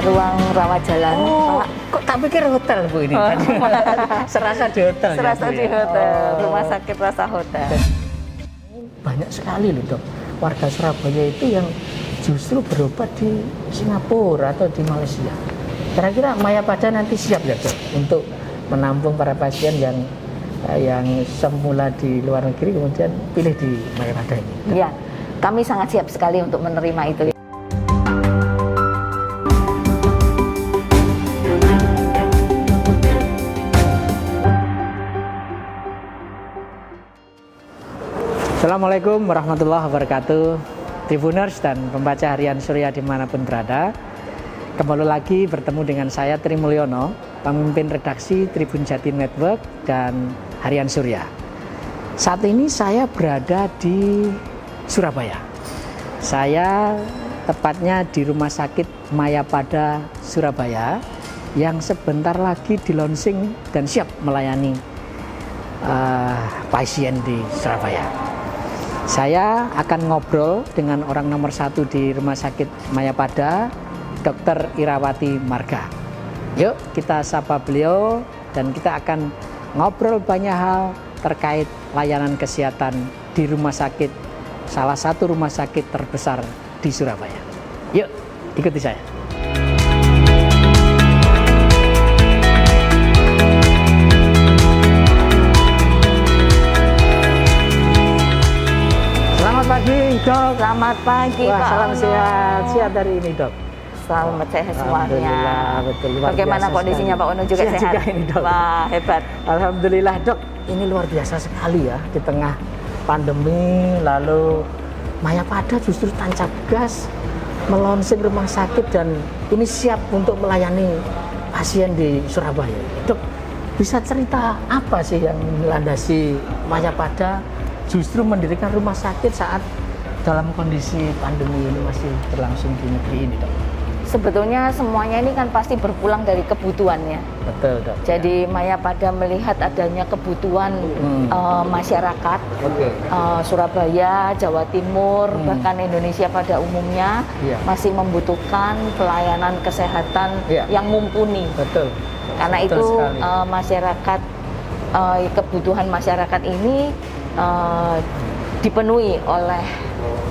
ruang rawat jalan, Oh, Pak. kok tak pikir hotel Bu ini? Serasa di hotel. Serasa ya, Bu, di ya? hotel, Oh. rumah sakit rasa hotel. Banyak sekali loh dok, warga Surabaya itu yang justru berobat di Singapura atau di Malaysia. Kira-kira Mayapada nanti siap ya dok untuk menampung para pasien yang semula di luar negeri kemudian pilih di Mayapada ini? Ya, kami sangat siap sekali untuk menerima itu. Assalamualaikum warahmatullahi wabarakatuh, Tribuners dan pembaca harian Surya dimanapun berada. Kembali lagi bertemu dengan saya Tri Mulyono, pemimpin redaksi Tribun Jatim Network dan Harian Surya. Saat ini saya berada di Surabaya. Saya tepatnya di Rumah Sakit Mayapada Surabaya yang sebentar lagi di launching dan siap melayani pasien di Surabaya. Saya akan ngobrol dengan orang nomor 1 di Rumah Sakit Mayapada, Dr. Irawati Marga. Yuk kita sapa beliau dan kita akan ngobrol banyak hal terkait layanan kesehatan di rumah sakit, salah satu rumah sakit terbesar di Surabaya. Yuk ikuti saya. Selamat pagi dok. Selamat pagi, Wah, Pak salam Ono. sehat dari ini dok. Selamat sehat semuanya. Alhamdulillah, betul, luar Bagaimana biasa kondisinya sekali. Pak Ono juga Sehat sehat? juga ini, Dok. Wah, hebat. Alhamdulillah dok, ini luar biasa sekali ya di tengah pandemi. Lalu Mayapada justru tancap gas melonsing rumah sakit dan ini siap untuk melayani pasien di Surabaya. Dok, bisa cerita apa sih yang melandasi Mayapada justru mendirikan rumah sakit saat dalam kondisi pandemi ini masih berlangsung di negeri ini dok? Sebetulnya semuanya ini kan pasti berpulang dari kebutuhan ya. Betul dok. Jadi Mayapada melihat adanya kebutuhan masyarakat Oke. Surabaya, Jawa Timur, bahkan Indonesia pada umumnya Iya. masih membutuhkan pelayanan kesehatan Iya. yang mumpuni. Betul. Karena Betul itu sekali. masyarakat kebutuhan masyarakat ini dipenuhi oleh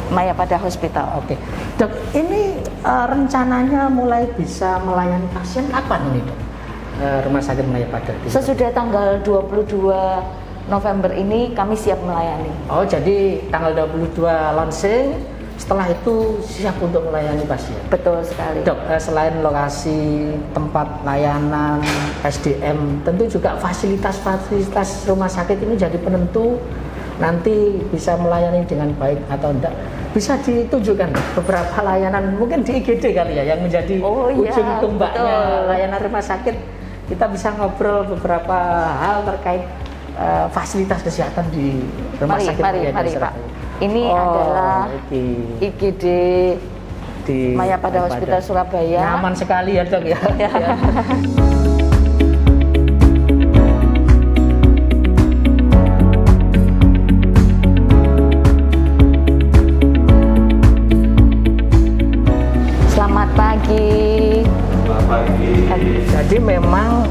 Mayapada Hospital. Oke, dok, ini rencananya mulai bisa melayani pasien kapan ini dok? Rumah sakit Mayapada. Sesudah tanggal 22 November ini kami siap melayani. Oh, jadi tanggal 22 launching, setelah itu siap untuk melayani pasien. Betul sekali. Dok, selain lokasi, tempat layanan, SDM, tentu juga fasilitas-fasilitas rumah sakit ini jadi penentu nanti bisa melayani dengan baik atau enggak. Bisa ditunjukkan beberapa layanan mungkin di IGD kali ya yang menjadi ujung tombaknya betul. layanan rumah sakit. Kita bisa ngobrol beberapa hal terkait fasilitas kesehatan di rumah sakit. Mari Pak. Ini adalah IGD di Mayapada Hospital Surabaya. Nyaman sekali ya dok ya. Ya. Selamat pagi. Jadi memang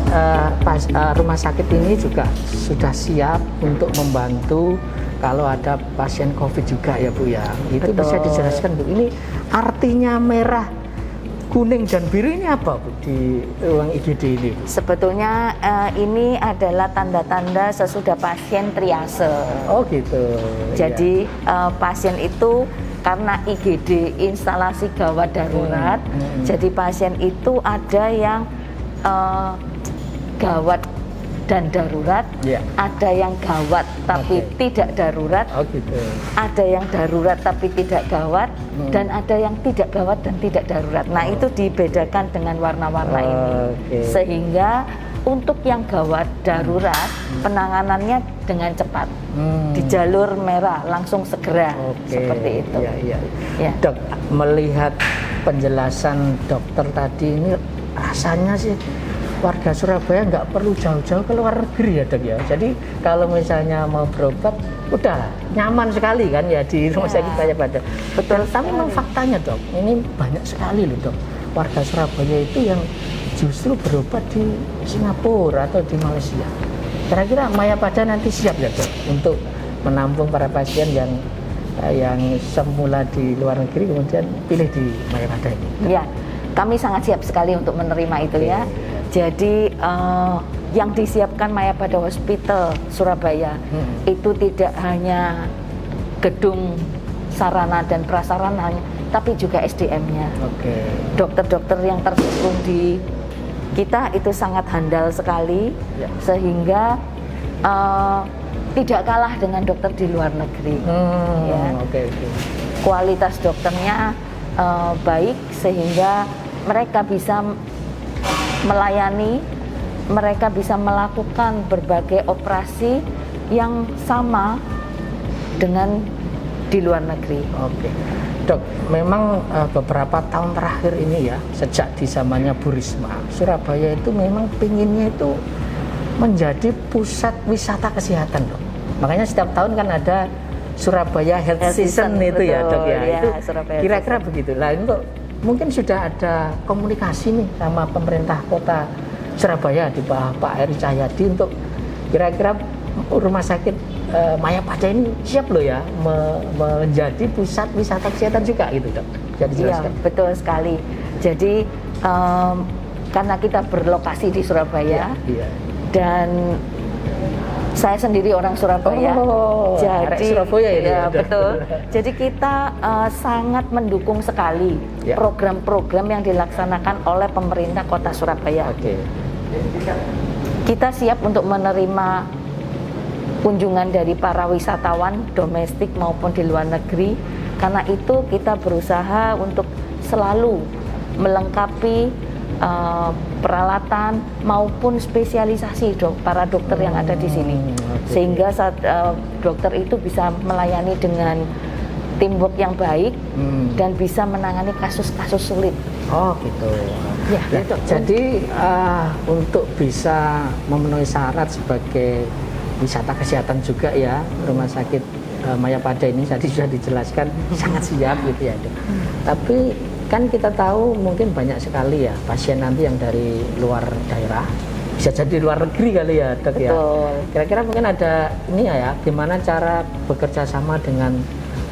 rumah sakit ini juga sudah siap untuk membantu kalau ada pasien COVID juga ya Bu ya. Itu Betul. bisa dijelaskan Bu. Ini artinya merah, kuning dan biru ini apa Bu di ruang IGD ini Bu? Sebetulnya ini adalah tanda-tanda sesudah pasien triase. Oh gitu. Jadi pasien itu karena IGD instalasi gawat darurat, jadi pasien itu ada yang gawat dan darurat, ada yang gawat tapi tidak darurat, ada yang darurat tapi tidak gawat, dan ada yang tidak gawat dan tidak darurat. Nah itu dibedakan dengan warna-warna ini, sehingga untuk yang gawat darurat penanganannya dengan cepat di jalur merah langsung segera seperti itu. Ya. Dok, melihat penjelasan dokter tadi ini rasanya sih warga Surabaya nggak perlu jauh-jauh ke luar negeri ya dok ya. Jadi kalau misalnya mau berobat udah nyaman sekali kan ya di rumah sakit Mayapada. Betul. Tapi memang faktanya dok, ini banyak sekali loh dok warga Surabaya itu yang justru berobat di Singapura atau di Malaysia. Kira-kira Mayapada nanti siap ya dok untuk menampung para pasien yang semula di luar negeri kemudian pilih di Mayapada ini? Ya, kami sangat siap sekali untuk menerima itu ya. Jadi yang disiapkan Mayapada Hospital Surabaya itu tidak hanya gedung, sarana dan prasarana, tapi juga SDM-nya. Dokter-dokter yang tergabung di kita itu sangat handal sekali, sehingga tidak kalah dengan dokter di luar negeri. Kualitas dokternya baik sehingga mereka bisa melayani, mereka bisa melakukan berbagai operasi yang sama dengan di luar negeri. Dok, memang beberapa tahun terakhir ini ya, sejak di zamannya Bu Risma, Surabaya itu memang pinginnya itu menjadi pusat wisata kesehatan, dok. Makanya setiap tahun kan ada Surabaya Health Season itu betul, ya, dok ya. Itu kira-kira begitu. Lah ini kok mungkin sudah ada komunikasi nih sama pemerintah kota Surabaya di bawah Pak Eri Cahyadi untuk kira-kira rumah sakit Mayapada ini siap loh ya menjadi pusat wisata kesehatan juga gitu, dok. Jadi iya, betul sekali. Jadi karena kita berlokasi di Surabaya dan saya sendiri orang Surabaya, jadi Surabaya ini ya betul. Jadi kita sangat mendukung sekali program-program yang dilaksanakan oleh pemerintah Kota Surabaya. Kita siap untuk menerima kunjungan dari para wisatawan domestik maupun di luar negeri. Karena itu kita berusaha untuk selalu melengkapi peralatan maupun spesialisasi para dokter yang ada di sini, sehingga dokter itu bisa melayani dengan teamwork yang baik dan bisa menangani kasus-kasus sulit. Gitu. Ya, dok. Jadi untuk bisa memenuhi syarat sebagai wisata kesehatan juga ya, rumah sakit Mayapada ini tadi sudah dijelaskan sangat siap gitu ya, dok. Tapi kan kita tahu mungkin banyak sekali ya pasien nanti yang dari luar daerah, bisa jadi luar negeri kali ya, dok ya. Kira-kira mungkin ada ini ya, gimana cara bekerja sama dengan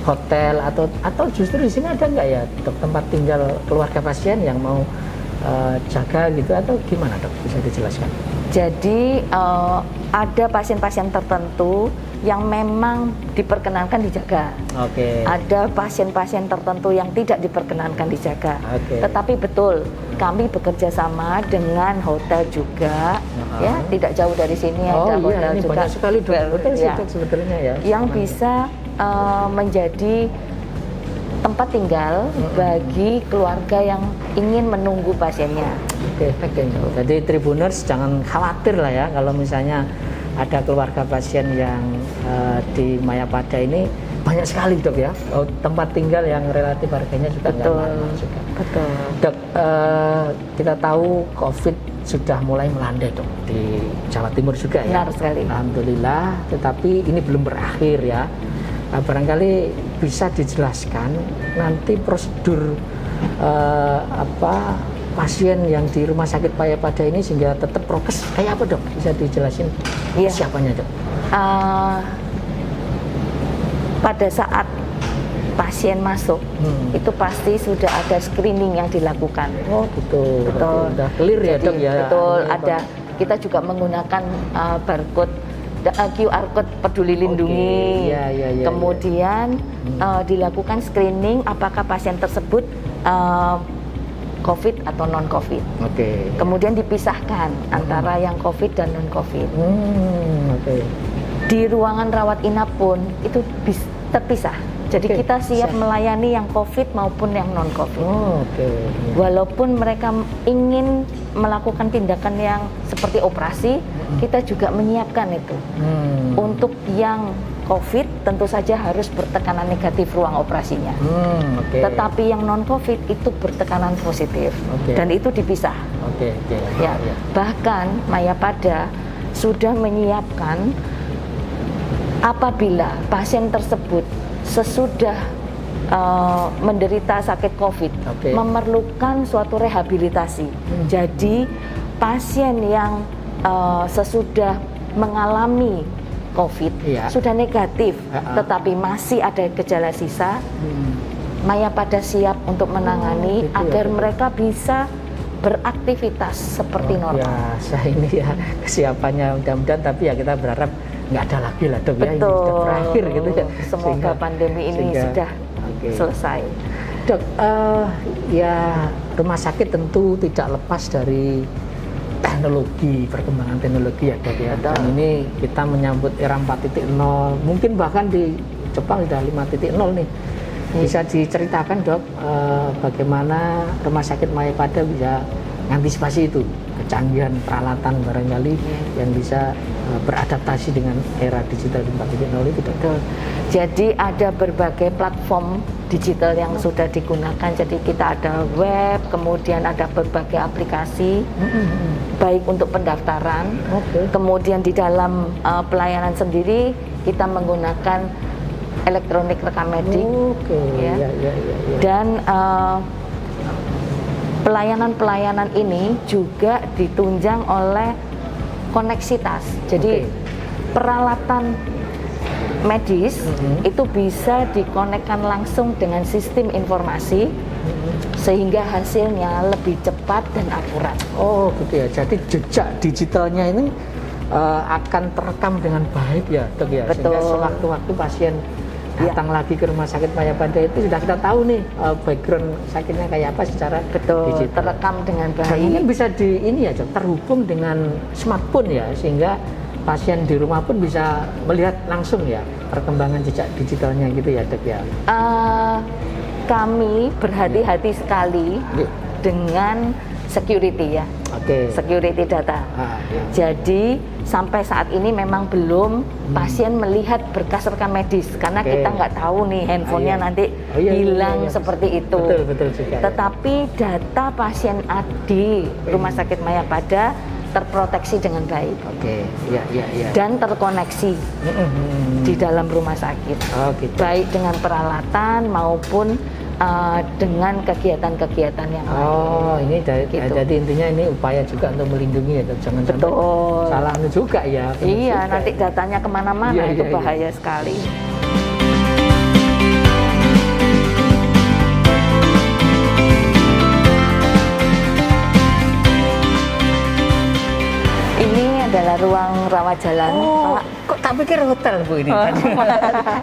hotel atau justru di sini ada nggak ya, dok, tempat tinggal keluarga pasien yang mau jaga gitu atau gimana, dok? Bisa dijelaskan? Jadi ada pasien-pasien tertentu yang memang diperkenankan dijaga. Ada pasien-pasien tertentu yang tidak diperkenankan dijaga. Tetapi betul, kami bekerja sama dengan hotel juga, ya, tidak jauh dari sini ada hotel ini juga. Banyak sekali hotel ya, sebetulnya ya. Yang bisa menjadi tempat tinggal bagi keluarga yang ingin menunggu pasiennya. Jadi Tribuners jangan khawatir lah ya kalau misalnya ada keluarga pasien yang di Mayapada ini, banyak sekali, dok ya, tempat tinggal yang relatif harganya juga nggak mahal juga. Dok, kita tahu COVID sudah mulai melandai, dok, di Jawa Timur juga ya. Benar sekali. Alhamdulillah, tetapi ini belum berakhir ya. Barangkali bisa dijelaskan nanti prosedur pasien yang di rumah sakit Mayapada ini sehingga tetap prokes kayak apa, dok? Bisa dijelasin siapanya, dok? Pada saat pasien masuk itu pasti sudah ada screening yang dilakukan. Betul. Udah clear ya, dok ya. Betul, ada. Kita juga menggunakan barcode QR code Peduli Lindungi. Kemudian dilakukan screening apakah pasien tersebut COVID atau non-COVID. Kemudian dipisahkan antara yang COVID dan non-COVID. Di ruangan rawat inap pun itu terpisah. Jadi kita siap melayani yang COVID maupun yang non-COVID. Walaupun mereka ingin melakukan tindakan yang seperti operasi, kita juga menyiapkan itu. Untuk yang COVID tentu saja harus bertekanan negatif ruang operasinya. Tetapi yang non-COVID itu bertekanan positif. Dan itu dipisah. Ya. Bahkan Mayapada sudah menyiapkan apabila pasien tersebut sesudah menderita sakit COVID memerlukan suatu rehabilitasi. Jadi pasien yang sesudah mengalami COVID sudah negatif, tetapi masih ada gejala sisa, Mayapada siap untuk menangani agar mereka bisa beraktivitas seperti normal. Biasa ini ya kesiapannya, mudah-mudahan, tapi ya kita berharap nggak ada lagi lah dok. Betul. Ya, ini sudah berakhir gitu ya. Semoga pandemi ini sudah selesai. Dok, ya rumah sakit tentu tidak lepas dari teknologi, perkembangan teknologi ya dok ya. Dan ini kita menyambut era 4.0, mungkin bahkan di Jepang sudah 5.0 nih. Bisa diceritakan dok, bagaimana rumah sakit Mayapada bisa mengantisipasi itu, kecanggihan peralatan barangkali yang bisa beradaptasi dengan era digital 4.0 itu dok. Jadi ada berbagai platform digital yang sudah digunakan. Jadi kita ada web, kemudian ada berbagai aplikasi, baik untuk pendaftaran, kemudian di dalam pelayanan sendiri kita menggunakan elektronik rekam medik, dan pelayanan-pelayanan ini juga ditunjang oleh koneksitas. Jadi peralatan medis itu bisa dikonekkan langsung dengan sistem informasi sehingga hasilnya lebih cepat dan akurat. Oh gitu ya. Jadi jejak digitalnya ini akan terekam dengan baik ya dok ya. Betul. Sehingga sewaktu-waktu pasien datang lagi ke rumah sakit Mayapada itu sudah kita tahu nih background sakitnya kayak apa secara digital. Terekam dengan baik. Dan mungkin bisa terhubung dengan smartphone ya, sehingga pasien di rumah pun bisa melihat langsung ya perkembangan jejak digitalnya gitu ya dok ya. Kami berhati-hati sekali dengan security ya. Security data. Jadi sampai saat ini memang belum pasien melihat berkas rekam medis karena kita nggak tahu nih handphonenya nanti hilang seperti itu. Betul juga. Tetapi data pasien di Rumah Sakit Mayapada terproteksi dengan baik. Dan terkoneksi di dalam rumah sakit. Baik dengan peralatan maupun dengan kegiatan-kegiatan yang lain. Ini jadi intinya ini upaya juga untuk melindungi ya, jangan sampai salah juga ya. Iya, nanti datanya kemana-mana itu bahaya sekali. Ini adalah ruang rawat jalan, Pak. Kok tak pikir hotel Bu ini?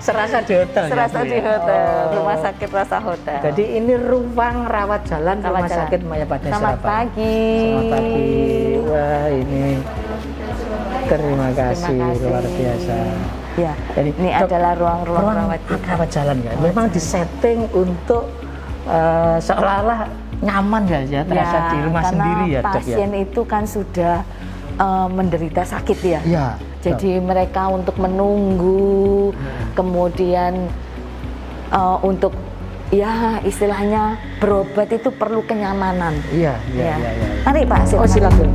Serasa di hotel. Serasa di hotel, rumah sakit rasa hotel. Jadi ini ruang rawat jalan rumah sakit Mayapada Surabaya. Selamat pagi. Selamat pagi. Wah ini terima kasih luar biasa. Ya, jadi ini adalah ruang-ruang rawat jalan ya. Memang disetting untuk seolah-olah nyaman ya terasa di rumah sendiri ya dok ya. Pasien itu kan sudah menderita sakit ya. Jadi mereka untuk menunggu, kemudian untuk istilahnya berobat itu perlu kenyamanan. Mari Pak, silakan.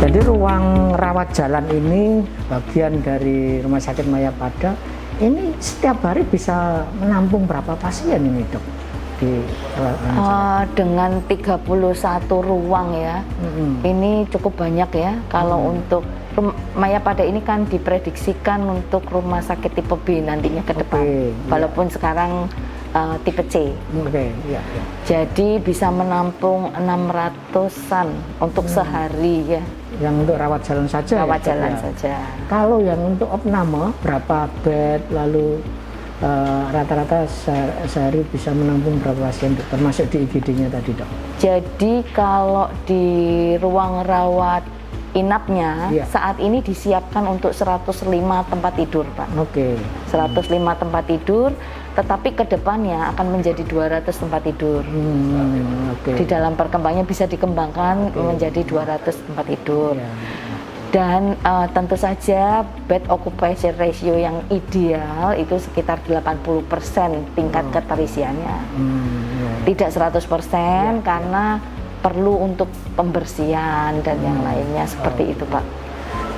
Jadi ruang rawat jalan ini bagian dari Rumah Sakit Mayapada. Ini setiap hari bisa menampung berapa pasien ini dok? Dengan 31 ruang ya, ini cukup banyak ya. Kalau untuk Mayapada ini kan diprediksikan untuk rumah sakit tipe B nantinya ke depan, walaupun sekarang tipe C. Jadi bisa menampung 600-an untuk sehari ya. Yang untuk rawat jalan saja. Rawat jalan saja. Kalau yang untuk opname berapa bed, lalu rata-rata sehari bisa menampung berapa pasien, termasuk di IGD-nya tadi dok? Jadi kalau di ruang rawat inapnya saat ini disiapkan untuk 105 tempat tidur Pak. 105 tempat tidur, tetapi kedepannya akan menjadi 200 tempat tidur. Di dalam perkembangannya bisa dikembangkan menjadi 200 tempat tidur. Dan tentu saja bed occupancy ratio yang ideal itu sekitar 80% tingkat keterisiannya. Tidak 100% karena perlu untuk pembersihan dan yang lainnya seperti itu Pak.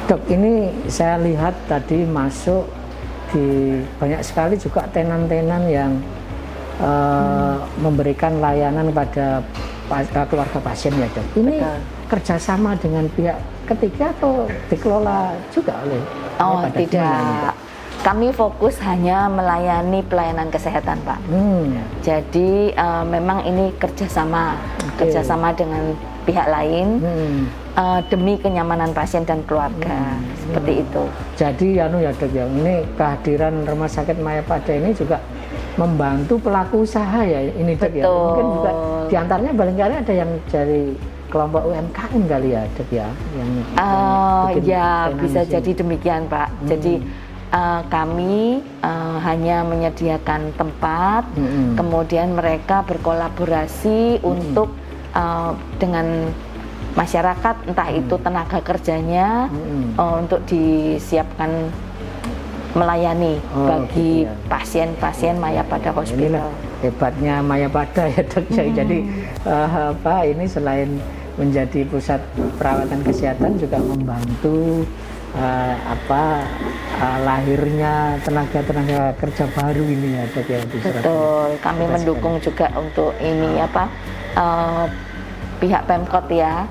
Dok, ini saya lihat tadi masuk banyak sekali juga tenan-tenan yang memberikan layanan pada keluarga pasien ya dok. Ini kerjasama dengan pihak ketiga atau dikelola juga oleh? Oh tidak, kami fokus hanya melayani pelayanan kesehatan Pak. Jadi memang ini kerjasama dengan pihak lain demi kenyamanan pasien dan keluarga seperti itu. Jadi ya dok ya, ini kehadiran Rumah Sakit Mayapada ini juga membantu pelaku usaha ya ini dok ya. Mungkin juga diantaranya barangkali ada yang dari kelompok UMKM kali ya dok ya, yang ya bisa jadi demikian Pak. Jadi kami hanya menyediakan tempat, kemudian mereka berkolaborasi untuk dengan masyarakat, entah itu tenaga kerjanya untuk disiapkan melayani bagi pasien-pasien Mayapada Hospital. Hebatnya Mayapada ya dok. Jadi ini selain menjadi pusat perawatan kesehatan juga membantu lahirnya tenaga kerja baru ini ya dok ya. Betul, kami mendukung juga untuk ini pihak Pemkot ya,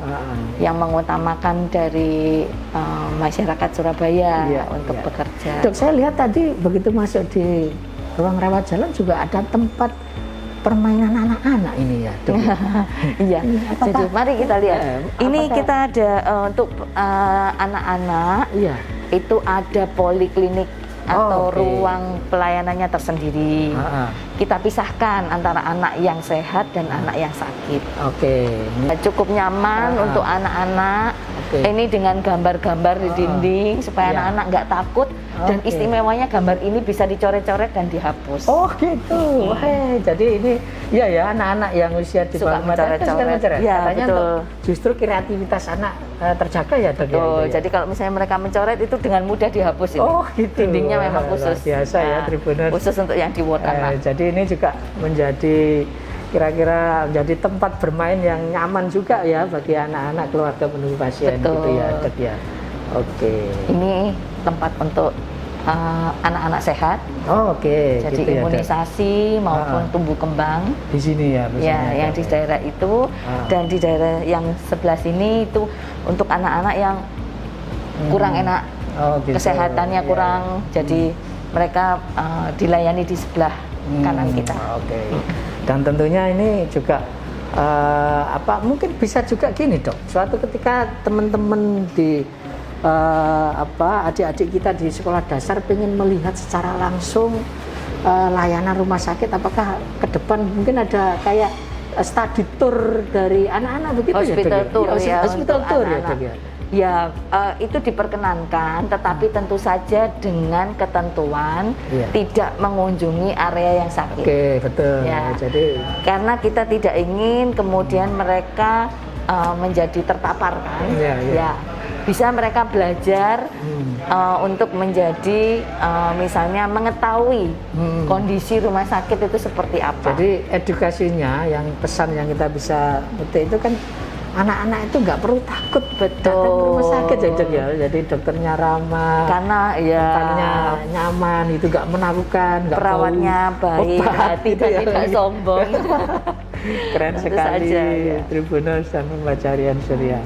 yang mengutamakan dari masyarakat Surabaya untuk bekerja. Dok, saya lihat tadi begitu masuk di ruang rawat jalan juga ada tempat permainan anak-anak ini ya dok. Iya, jadi mari kita lihat. Ini kita ada untuk anak-anak, itu ada poliklinik atau ruang pelayanannya tersendiri. Kita pisahkan antara anak yang sehat dan anak yang sakit. Cukup nyaman untuk anak-anak. Ini dengan gambar-gambar di dinding supaya anak-anak nggak takut, dan istimewanya gambar ini bisa dicoret-coret dan dihapus. Oh gitu. Jadi ini ya anak-anak yang usia di bawah mencoret-coret. Ya, katanya betul. Justru kreativitas anak terjaga ya dok. Betul. Jadi kalau misalnya mereka mencoret itu dengan mudah dihapus ini. Oh gitu. Dindingnya memang khusus. Biasa ya Tribuners. Khusus untuk yang di ward anak. Jadi ini juga menjadi kira-kira menjadi tempat bermain yang nyaman juga ya bagi anak-anak keluarga penunggu pasien. Betul. Gitu ya dok ya. Ini tempat untuk anak-anak sehat. Jadi gitu imunisasi maupun tumbuh kembang di sini ya. Yang di daerah itu dan di daerah yang sebelah sini itu untuk anak-anak yang kurang enak, kesehatannya kurang. Jadi mereka dilayani di sebelah kanan kita. Dan tentunya ini juga mungkin bisa juga gini dok. Suatu ketika teman-teman di adik-adik kita di sekolah dasar pengen melihat secara langsung layanan rumah sakit, apakah ke depan mungkin ada kayak study tour dari anak-anak begitu hospital ya? Tour ya, hospital tour anak-anak. Ya dok ya. Ya, itu diperkenankan, tetapi tentu saja dengan ketentuan tidak mengunjungi area yang sakit. Betul. Ya. Jadi karena kita tidak ingin kemudian mereka menjadi terpapar kan. Ya. Bisa mereka belajar untuk menjadi misalnya mengetahui kondisi rumah sakit itu seperti apa. Jadi edukasinya, yang pesan yang kita bisa petik itu kan anak-anak itu nggak perlu takut datang ke rumah sakit ya. Jadi dokternya ramah, karena tempatnya nyaman, itu nggak menakutkan, perawatnya baik, tidak sombong. Keren sekali Tribuners dan Pembaca Harian Surya.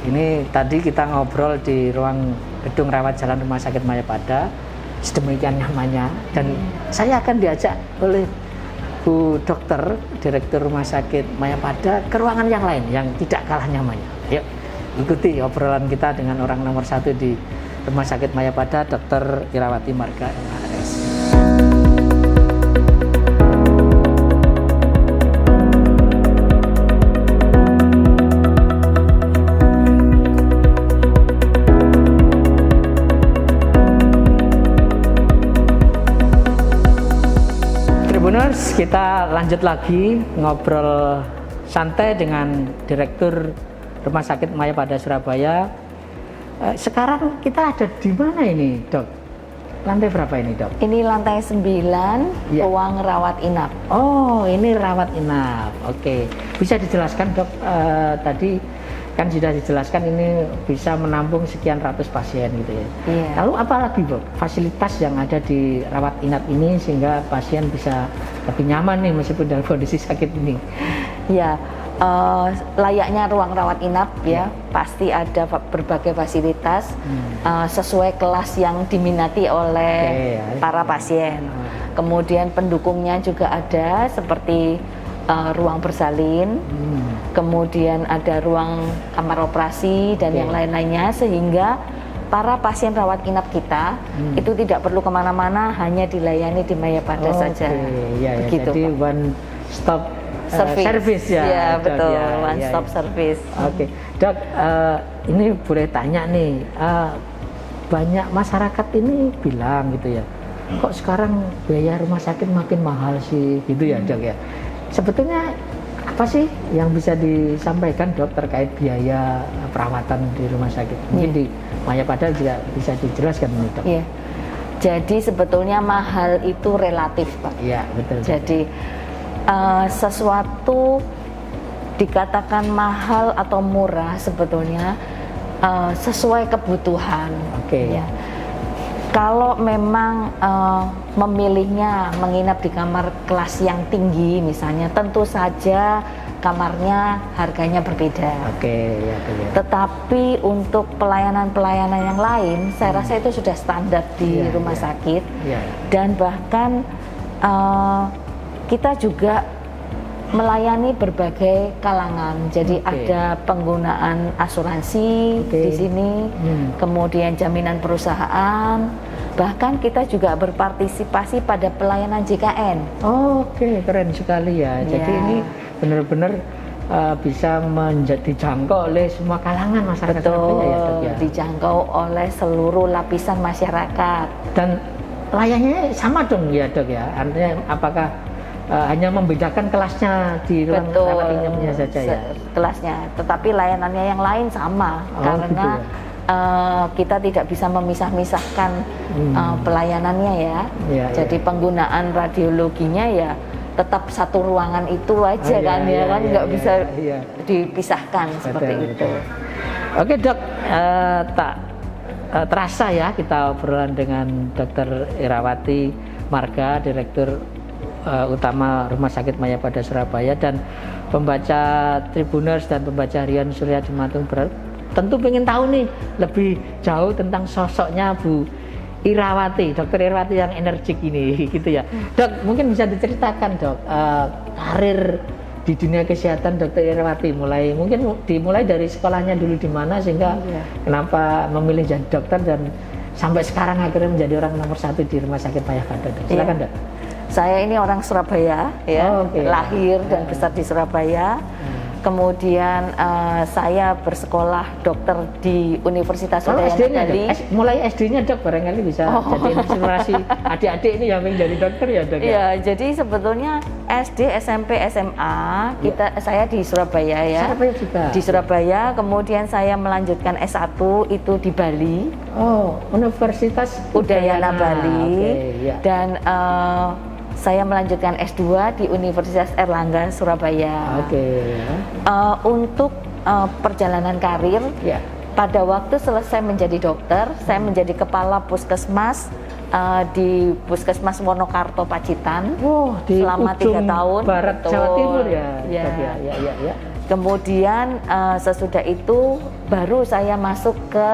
Ini tadi kita ngobrol di ruang gedung rawat jalan Rumah Sakit Mayapada, sedemikian nyamannya, dan saya akan diajak oleh Bu Dokter, Direktur Rumah Sakit Mayapada ke ruangan yang lain yang tidak kalah nyamannya. Yuk, ikuti obrolan kita dengan orang nomor 1 di Rumah Sakit Mayapada, Dr. Irawati Marga MHRS. Kita lanjut lagi ngobrol santai dengan Direktur Rumah Sakit Mayapada Surabaya. Sekarang kita ada di mana ini dok? Lantai berapa ini dok? Ini lantai 9, ruang rawat inap. Oh ini rawat inap, Bisa dijelaskan dok, tadi kan sudah dijelaskan ini bisa menampung sekian ratus pasien gitu ya. Lalu apa lagi Bu fasilitas yang ada di rawat inap ini sehingga pasien bisa lebih nyaman nih meskipun dalam kondisi sakit ini? Ya, layaknya ruang rawat inap ya, pasti ada berbagai fasilitas sesuai kelas yang diminati oleh para pasien. Kemudian pendukungnya juga ada seperti ruang bersalin, kemudian ada ruang kamar operasi dan yang lain-lainnya, sehingga para pasien rawat inap kita itu tidak perlu kemana-mana, hanya dilayani di Mayapada saja. Begitu, jadi one stop service ya. Ya betul, one stop service. Oke, Dok, ini boleh tanya nih, banyak masyarakat ini bilang gitu ya, kok sekarang biaya rumah sakit makin mahal sih, gitu ya Dok ya. Sebetulnya apa sih yang bisa disampaikan Dok terkait biaya perawatan di rumah sakit? Mungkin di Mayapada juga bisa dijelaskan nih Dok. Iya. Jadi sebetulnya mahal itu relatif Pak. Iya betul. Jadi sesuatu dikatakan mahal atau murah sebetulnya sesuai kebutuhan. Ya. Kalau memang memilihnya menginap di kamar kelas yang tinggi misalnya, tentu saja kamarnya harganya berbeda. Tetapi untuk pelayanan-pelayanan yang lain, saya rasa itu sudah standar di rumah sakit. Dan bahkan kita juga melayani berbagai kalangan. Jadi ada penggunaan asuransi di sini, kemudian jaminan perusahaan, bahkan kita juga berpartisipasi pada pelayanan JKN. Keren sekali ya. Jadi ini benar-benar bisa menjadi dijangkau oleh semua kalangan masyarakat. Betul, dijangkau oleh seluruh lapisan masyarakat. Dan layanannya sama dong ya Dok ya. Artinya apakah hanya membedakan kelasnya di ruang rawat inapnya saja ya? Kelasnya, tetapi layanannya yang lain sama karena kita tidak bisa memisah-misahkan pelayanannya ya. Jadi penggunaan radiologinya ya tetap satu ruangan itu aja nggak bisa dipisahkan seperti itu. Oke Dok, tak terasa ya kita obrolan dengan Dr. Irawati Marga, Direktur Utama Rumah Sakit Mayapada Surabaya, dan pembaca Tribuners dan pembaca harian Surya di Matung tentu pengen tahu nih lebih jauh tentang sosoknya Bu Irawati, Dr. Irawati yang energik ini gitu ya. Dok, mungkin bisa diceritakan Dok karir di dunia kesehatan Dr. Irawati, dimulai dari sekolahnya dulu di mana sehingga kenapa memilih jadi dokter dan sampai sekarang akhirnya menjadi orang nomor 1 di Rumah Sakit Mayapada. Silakan Dok. Saya ini orang Surabaya ya, lahir dan besar di Surabaya. Kemudian saya bersekolah dokter di Universitas Udayana Bali. Mulai SD-nya Dok, barangkali bisa jadi inspirasi adik-adik ini yang menjadi dokter ya Dok. Iya, jadi sebetulnya SD, SMP, SMA saya di Surabaya ya. Surabaya juga. Di Surabaya, kemudian saya melanjutkan S1 itu di Bali. Universitas Udayana Bali. Dan saya melanjutkan S2 di Universitas Erlangga Surabaya. Untuk perjalanan karir, pada waktu selesai menjadi dokter, saya menjadi kepala puskesmas di Puskesmas Wonokarto Pacitan selama 3 tahun. Barat Jawa Timur ya. Kemudian sesudah itu baru saya masuk ke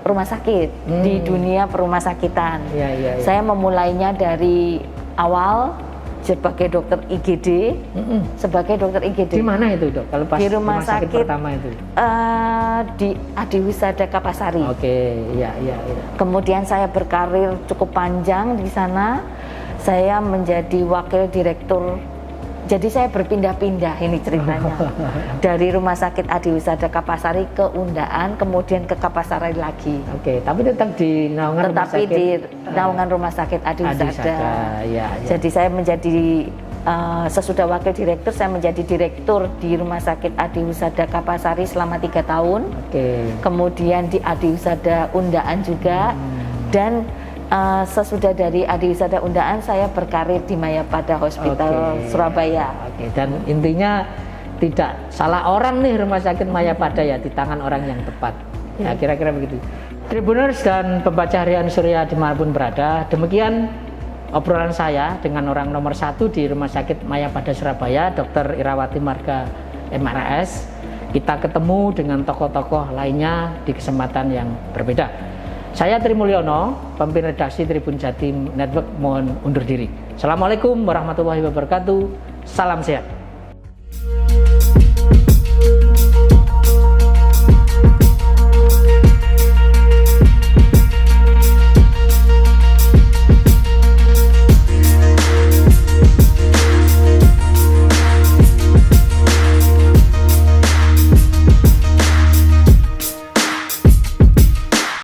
rumah sakit di dunia perumah sakitan. Saya memulainya dari awal sebagai dokter IGD, Di mana itu Dok? Kalau pas di rumah sakit pertama itu? Di Adiwisada Kapasari. Kemudian saya berkarir cukup panjang di sana. Saya menjadi wakil direktur. Jadi saya berpindah-pindah ini ceritanya. Dari Rumah Sakit Adiwisada Kapasari ke Undaan, kemudian ke Kapasari lagi. Tapi tetap di naungan naungan Rumah Sakit Adiwisada. Jadi saya menjadi sesudah wakil direktur, saya menjadi direktur di Rumah Sakit Adiwisada Kapasari selama 3 tahun. Kemudian di Adiwisada Undaan juga. Dan sesudah dari Adiwisada Undaan saya berkarir di Mayapada Hospital Surabaya. Dan intinya tidak salah orang nih Rumah Sakit Mayapada ya, di tangan orang yang tepat. Ya, kira-kira begitu. Tribuners dan pembaca harian Surya dimanapun berada, demikian obrolan saya dengan orang nomor 1 di Rumah Sakit Mayapada Surabaya, Dr. Irawati Marga MRS. Kita ketemu dengan tokoh-tokoh lainnya di kesempatan yang berbeda. Saya Tri Mulyono, pemimpin redaksi Tribun Jatim Network, mohon undur diri. Assalamualaikum warahmatullahi wabarakatuh. Salam sehat.